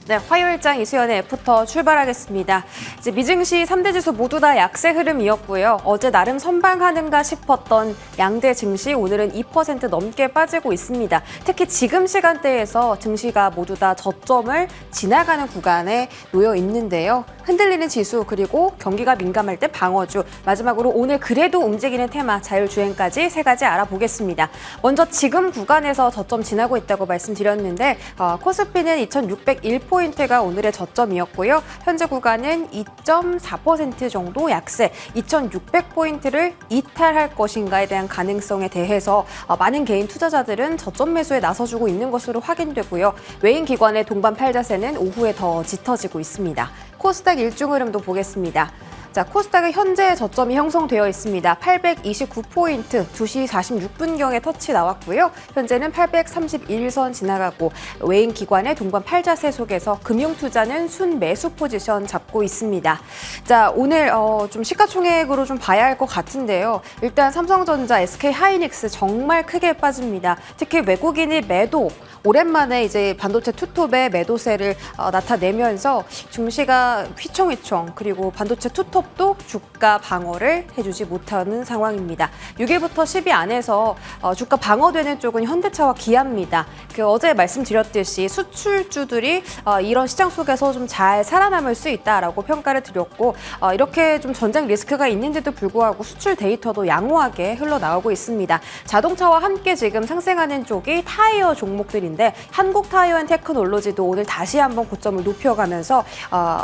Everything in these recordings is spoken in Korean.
네, 화요일장 이수연의 F부터 출발하겠습니다. 이제 미증시 3대 지수 모두 다 약세 흐름이었고요. 어제 나름 선방하는가 싶었던 양대 증시 오늘은 2% 넘게 빠지고 있습니다. 특히 지금 시간대에서 증시가 모두 다 저점을 지나가는 구간에 놓여 있는데요. 흔들리는 지수 그리고 경기가 민감할 때 방어주, 마지막으로 오늘 그래도 움직이는 테마 자율주행까지 세 가지 알아보겠습니다. 먼저 지금 구간에서 저점 지나고 있다고 말씀드렸는데 코스피는 2601포인트가 오늘의 저점이었고요. 현재 구간은 2.4% 정도 약세, 2600포인트를 이탈할 것인가에 대한 가능성에 대해서 많은 개인 투자자들은 저점 매수에 나서주고 있는 것으로 확인되고요. 외인 기관의 동반 팔자세는 오후에 더 짙어지고 있습니다. 코스닥 일중 흐름도 보겠습니다. 자, 코스닥의 현재 저점이 형성되어 있습니다. 829포인트, 2시 46분경에 터치 나왔고요. 현재는 831선 지나가고 외인 기관의 동반 팔자세 속에서 금융투자는 순매수 포지션 잡고 있습니다. 자, 오늘 좀 시가총액으로 좀 봐야 할 것 같은데요. 일단 삼성전자, SK하이닉스 정말 크게 빠집니다. 특히 외국인이 매도, 오랜만에 이제 반도체 투톱의 매도세를 나타내면서 증시가 휘청휘청, 그리고 반도체 투톱도 주가 방어를 해주지 못하는 상황입니다. 6일부터 10일 안에서 주가 방어되는 쪽은 현대차와 기아입니다. 어제 말씀드렸듯이 수출주들이 이런 시장 속에서 좀 잘 살아남을 수 있다라고 평가를 드렸고, 이렇게 좀 전쟁 리스크가 있는데도 불구하고 수출 데이터도 양호하게 흘러나오고 있습니다. 자동차와 함께 지금 상승하는 쪽이 타이어 종목들인데, 한국타이어앤테크놀로지도 오늘 다시 한번 고점을 높여가면서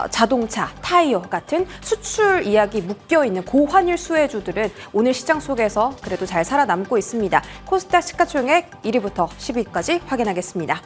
자동차, 타이어 같은 수출 이야기 묶여있는 고환율 수혜주들은 오늘 시장 속에서 그래도 잘 살아남고 있습니다. 코스닥 시가총액 1위부터 10위까지 확인하겠습니다.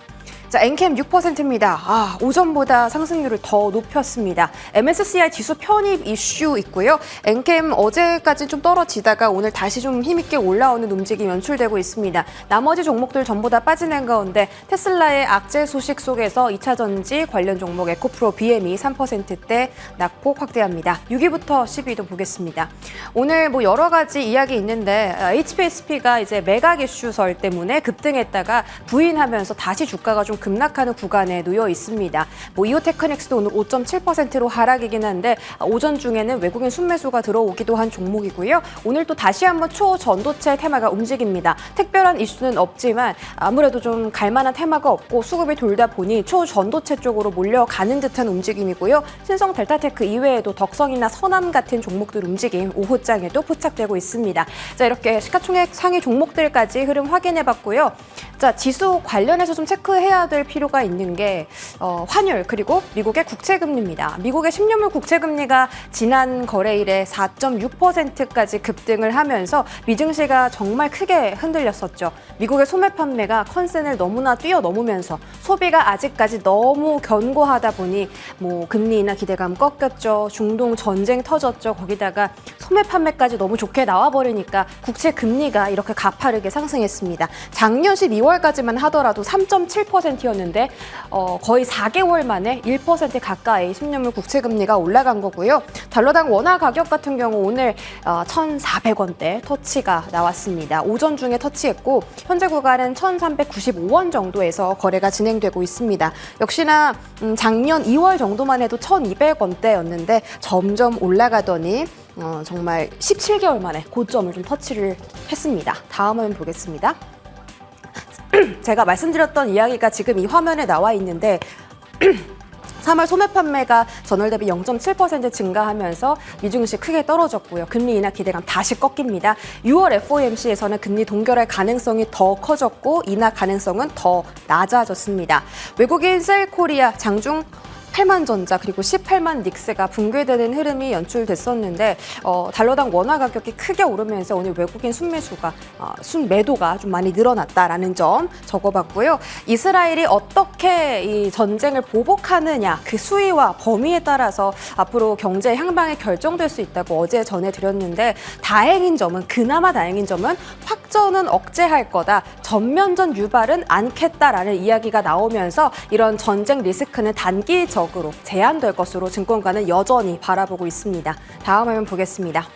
자, 엔캠 6%입니다. 오전보다 상승률을 더 높였습니다. MSCI 지수 편입 이슈 있고요. 엔캠 어제까지 좀 떨어지다가 오늘 다시 좀 힘있게 올라오는 움직임이 연출되고 있습니다. 나머지 종목들 전부 다 빠지는 가운데 테슬라의 악재 소식 속에서 2차 전지 관련 종목 에코프로 BM이 3%대 낙폭 확대합니다. 6위부터 10위도 보겠습니다. 오늘 뭐 여러 가지 이야기 있는데 HPSP가 이제 매각 이슈설 때문에 급등했다가 부인하면서 다시 주가가 좀 급락하는 구간에 놓여 있습니다. 이오테크닉스도 오늘 5.7%로 하락이긴 한데 오전 중에는 외국인 순매수가 들어오기도 한 종목이고요. 오늘 또 다시 한번 초전도체 테마가 움직입니다. 특별한 이슈는 없지만 아무래도 좀 갈만한 테마가 없고 수급이 돌다 보니 초전도체 쪽으로 몰려가는 듯한 움직임이고요. 신성 델타테크 이외에도 덕성이나 선암 같은 종목들 움직임 오후장에도 포착되고 있습니다. 자, 이렇게 시가총액 상위 종목들까지 흐름 확인해봤고요. 자, 지수 관련해서 좀 체크해야 될 필요가 있는 게 환율 그리고 미국의 국채금리입니다. 미국의 10년물 국채금리가 지난 거래일에 4.6%까지 급등을 하면서 미증시가 정말 크게 흔들렸었죠. 미국의 소매 판매가 컨센을 너무나 뛰어넘으면서 소비가 아직까지 너무 견고하다 보니 금리나 기대감 꺾였죠. 중동 전쟁 터졌죠. 거기다가 소매 판매까지 너무 좋게 나와버리니까 국채 금리가 이렇게 가파르게 상승했습니다. 작년 12월까지만 하더라도 3.7%였는데 거의 4개월 만에 1% 가까이 10년물 국채 금리가 올라간 거고요. 달러당 원화 가격 같은 경우 오늘 1,400원대 터치가 나왔습니다. 오전 중에 터치했고 현재 구간은 1,395원 정도에서 거래가 진행되고 있습니다. 역시나 작년 2월 정도만 해도 1,200원대였는데 점점 올라가더니 정말 17개월 만에 고점을 좀 터치를 했습니다. 다음 화면 보겠습니다. 제가 말씀드렸던 이야기가 지금 이 화면에 나와 있는데 3월 소매 판매가 전월 대비 0.7% 증가하면서 미증시 크게 떨어졌고요. 금리 인하 기대감 다시 꺾입니다. 6월 FOMC에서는 금리 동결할 가능성이 더 커졌고 인하 가능성은 더 낮아졌습니다. 외국인 셀코리아, 장중 8만 전자 그리고 18만 닉스가 붕괴되는 흐름이 연출됐었는데 달러당 원화 가격이 크게 오르면서 오늘 외국인 순매도가 좀 많이 늘어났다라는 점 적어봤고요. 이스라엘이 어떻게 이 전쟁을 보복하느냐 그 수위와 범위에 따라서 앞으로 경제 향방이 결정될 수 있다고 어제 전해드렸는데 그나마 다행인 점은 확전은 억제할 거다. 전면전 유발은 않겠다라는 이야기가 나오면서 이런 전쟁 리스크는 단기적으로 제한될 것으로 증권가는 여전히 바라보고 있습니다. 다음 화면 보겠습니다.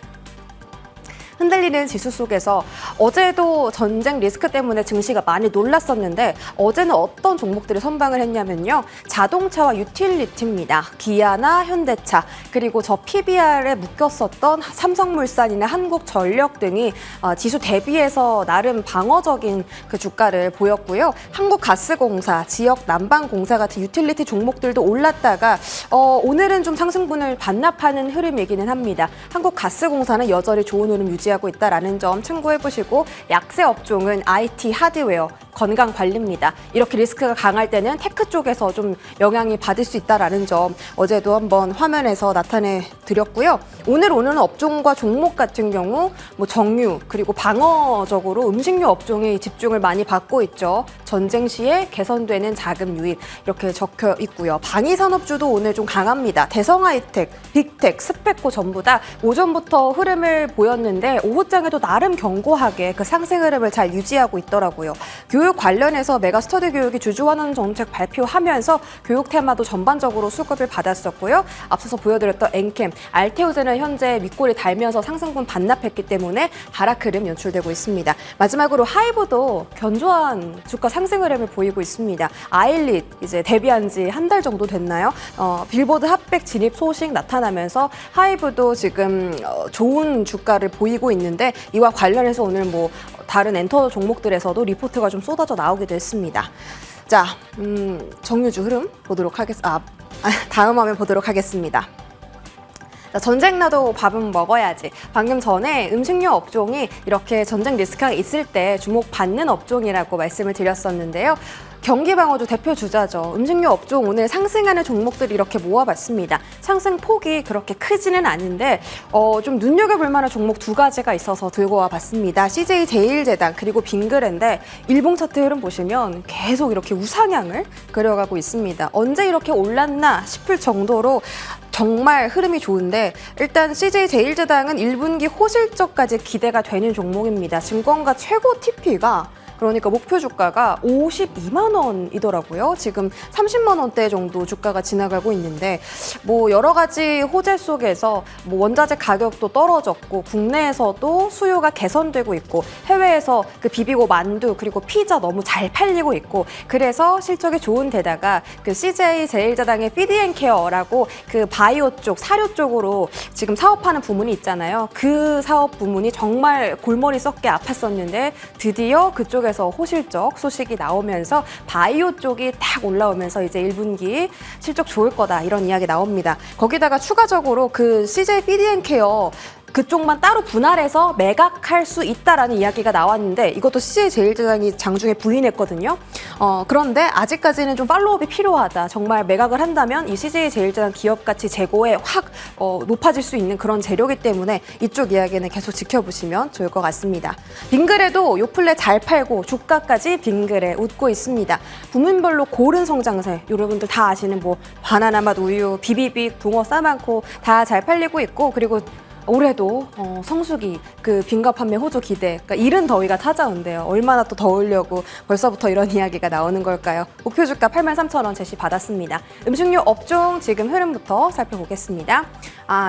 흔들리는 지수 속에서 어제도 전쟁 리스크 때문에 증시가 많이 놀랐었는데 어제는 어떤 종목들이 선방을 했냐면요. 자동차와 유틸리티입니다. 기아나 현대차 그리고 저 PBR에 묶였었던 삼성물산이나 한국전력 등이 지수 대비해서 나름 방어적인 그 주가를 보였고요. 한국가스공사, 지역난방공사 같은 유틸리티 종목들도 올랐다가 오늘은 좀 상승분을 반납하는 흐름이기는 합니다. 한국가스공사는 여전히 좋은 흐름 유지하고 있다는 점 참고해 보시고 약세 업종은 IT, 하드웨어, 건강관리입니다. 이렇게 리스크가 강할 때는 테크 쪽에서 좀 영향이 받을 수 있다는 점 어제도 한번 화면에서 나타내 드렸고요. 오늘 오는 업종과 종목 같은 경우 뭐 정유 그리고 방어적으로 음식료 업종이 집중을 많이 받고 있죠. 전쟁 시에 개선되는 자금 유입 이렇게 적혀 있고요. 방위산업주도 오늘 좀 강합니다. 대성하이텍, 빅텍, 스페코 전부 다 오전부터 흐름을 보였는데 오후장에도 나름 견고하게 그 상승 흐름을 잘 유지하고 있더라고요. 교육 관련해서 메가스터디 교육이 주주환원 정책 발표하면서 교육 테마도 전반적으로 수급을 받았었고요. 앞서서 보여드렸던 엔캠, 알테오제는 현재 윗골이 달면서 상승분 반납했기 때문에 하락 흐름 연출되고 있습니다. 마지막으로 하이브도 견조한 주가 상승 흐름을 보이고 있습니다. 아일릿 이제 데뷔한 지 한 달 정도 됐나요? 빌보드 핫백 진입 소식 나타나면서 하이브도 지금 좋은 주가를 보이고 있는데 이와 관련해서 오늘 뭐 다른 엔터 종목들에서도 리포트가 좀 쏟아져 나오기도 했습니다. 자, 정유주 흐름 보도록 하겠습니다. 다음 화면 보도록 하겠습니다. 자, 전쟁 나도 밥은 먹어야지. 방금 전에 음식료 업종이 이렇게 전쟁 리스크가 있을 때 주목받는 업종이라고 말씀을 드렸었는데요. 경기방어주 대표 주자죠. 음식료 업종 오늘 상승하는 종목들이 이렇게 모아봤습니다. 상승 폭이 그렇게 크지는 않은데 좀 눈여겨볼 만한 종목 두 가지가 있어서 들고 와봤습니다. CJ제일제당 그리고 빙그레인데 일봉 차트 흐름 보시면 계속 이렇게 우상향을 그려가고 있습니다. 언제 이렇게 올랐나 싶을 정도로 정말 흐름이 좋은데 일단 CJ제일제당은 1분기 호실적까지 기대가 되는 종목입니다. 증권가 최고 TP가 그러니까 목표 주가가 52만 원이더라고요. 지금 30만 원대 정도 주가가 지나가고 있는데 뭐 여러 가지 호재 속에서 뭐 원자재 가격도 떨어졌고 국내에서도 수요가 개선되고 있고 해외에서 그 비비고 만두 그리고 피자 너무 잘 팔리고 있고 그래서 실적이 좋은 데다가 그 CJ제일제당의 피드앤케어라고 그 바이오 쪽, 사료 쪽으로 지금 사업하는 부문이 있잖아요. 그 사업 부문이 정말 골머리 썩게 아팠었는데 드디어 그쪽에 에서 호실적 소식이 나오면서 바이오 쪽이 딱 올라오면서 이제 1분기 실적 좋을 거다 이런 이야기 나옵니다. 거기다가 추가적으로 그 CJ 피드앤케어 그쪽만 따로 분할해서 매각할 수 있다라는 이야기가 나왔는데 이것도 CJ제일제당이 장중에 부인했거든요. 그런데 아직까지는 좀 팔로우업이 필요하다. 정말 매각을 한다면 이 CJ제일제당 기업 가치 재고에 확 높아질 수 있는 그런 재료이기 때문에 이쪽 이야기는 계속 지켜보시면 좋을 것 같습니다. 빙그레도 요플레 잘 팔고 주가까지 빙그레 웃고 있습니다. 부문별로 고른 성장세 여러분들 다 아시는 뭐 바나나 맛 우유, 비비빅, 붕어 싸많고 다 잘 팔리고 있고 그리고 올해도 성수기 그 빙가 판매 호조 기대 그러니까 이른 더위가 찾아온대요. 얼마나 또 더우려고 벌써부터 이런 이야기가 나오는 걸까요? 목표 주가 83,000원 제시 받았습니다. 음식료 업종 지금 흐름부터 살펴보겠습니다.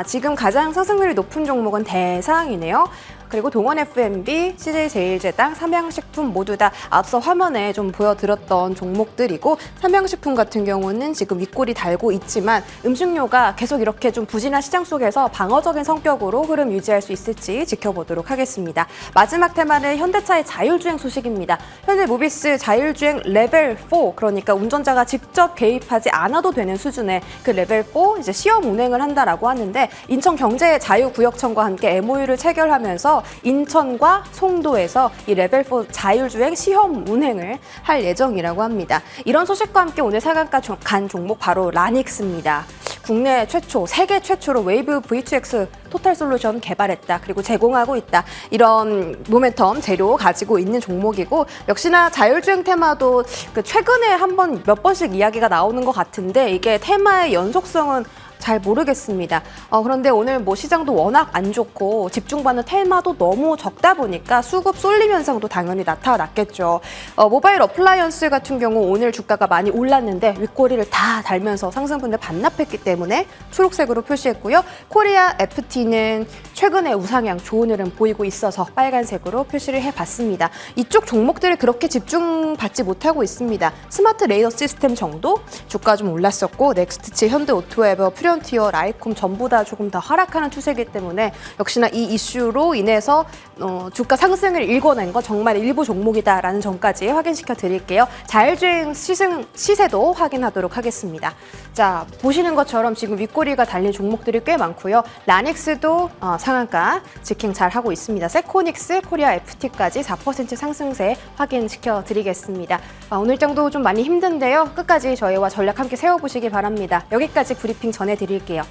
지금 가장 상승률이 높은 종목은 대상이네요. 그리고 동원 F&B, CJ제일제당, 삼양식품 모두 다 앞서 화면에 좀 보여드렸던 종목들이고 삼양식품 같은 경우는 지금 윗골이 달고 있지만 음식료가 계속 이렇게 좀 부진한 시장 속에서 방어적인 성격으로 흐름 유지할 수 있을지 지켜보도록 하겠습니다. 마지막 테마는 현대차의 자율주행 소식입니다. 현대모비스 자율주행 레벨 4 그러니까 운전자가 직접 개입하지 않아도 되는 수준의 그 레벨 4 이제 시험 운행을 한다라고 하는데 인천경제자유구역청과 함께 MOU를 체결하면서 인천과 송도에서 이 레벨 4 자율주행 시험 운행을 할 예정이라고 합니다. 이런 소식과 함께 오늘 상한가 간 종목 바로 라닉스입니다. 국내 최초, 세계 최초로 웨이브 V2X 토탈솔루션 개발했다. 그리고 제공하고 있다. 이런 모멘텀 재료 가지고 있는 종목이고 역시나 자율주행 테마도 그 최근에 몇 번씩 이야기가 나오는 것 같은데 이게 테마의 연속성은 잘 모르겠습니다. 그런데 오늘 뭐 시장도 워낙 안 좋고 집중받는 테마도 너무 적다 보니까 수급 쏠림 현상도 당연히 나타났겠죠. 모바일 어플라이언스 같은 경우 오늘 주가가 많이 올랐는데 윗꼬리를 다 달면서 상승분을 반납했기 때문에 초록색으로 표시했고요. 코리아 FT는 최근에 우상향 좋은 흐름 보이고 있어서 빨간색으로 표시를 해봤습니다. 이쪽 종목들을 그렇게 집중받지 못하고 있습니다. 스마트 레이더 시스템 정도 주가 좀 올랐었고 넥스트치, 현대오토에버, 프론티어, 라이콤 전부 다 조금 더 하락하는 추세이기 때문에 역시나 이 이슈로 인해서 주가 상승을 일궈낸 거 정말 일부 종목이다라는 점까지 확인시켜 드릴게요. 자율주행 시세도 확인하도록 하겠습니다. 자, 보시는 것처럼 지금 윗꼬리가 달린 종목들이 꽤 많고요. 라닉스도 상한가 직행 잘 하고 있습니다. 세코닉스, 코리아 FT까지 4% 상승세 확인시켜 드리겠습니다. 오늘 정도 좀 많이 힘든데요. 끝까지 저희와 전략 함께 세워보시기 바랍니다. 여기까지 브리핑 전해드릴게요.